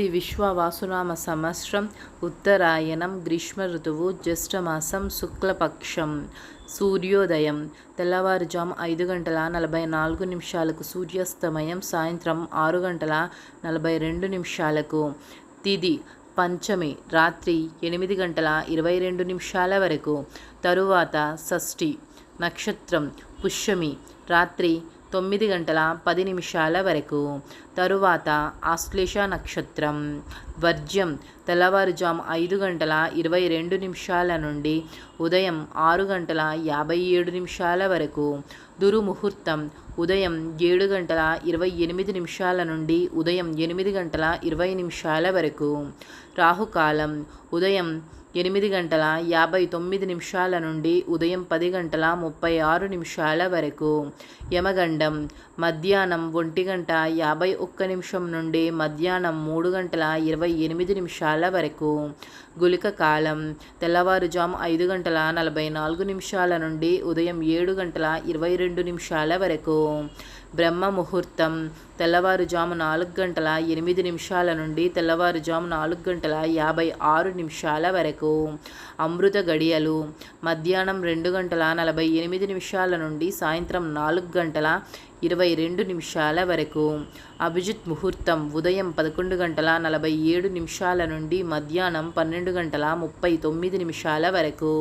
శ్రీ విశ్వవాసునామ సంవత్సరం ఉత్తరాయణం గ్రీష్మ ఋతువు జ్యేష్ఠమాసం శుక్లపక్షం. సూర్యోదయం తెల్లవారుజాము 5:44 సూర్యాస్తమయం సాయంత్రం 6:42 తిథి పంచమి రాత్రి 8:22 వరకు. తరువాత షష్ఠి. నక్షత్రం పుష్యమి రాత్రి 9:10 వరకు. తరువాత ఆశ్లేష నక్షత్రం. వర్జ్యం తెల్లవారుజాము 5:22 నుండి ఉదయం 6:57 వరకు. దుర్ముహూర్తం ఉదయం 7:28 నుండి ఉదయం 8:20 వరకు. రాహుకాలం ఉదయం 8:59 నుండి ఉదయం 10:36 వరకు. యమగండం మధ్యాహ్నం 1:51 నుండి మధ్యాహ్నం 3:28 వరకు. గుళిక కాలం తెల్లవారుజాము 5:44 నుండి ఉదయం 7:22 వరకు. బ్రహ్మ ముహూర్తం తెల్లవారుజాము 4:08 నుండి తెల్లవారుజాము 4:56 వరకు. అమృత గడియలు మధ్యాహ్నం 2:48 నుండి సాయంత్రం 4:22 వరకు. అభిజిత్ ముహూర్తం ఉదయం 11:47 నుండి మధ్యాహ్నం 12:39 వరకు.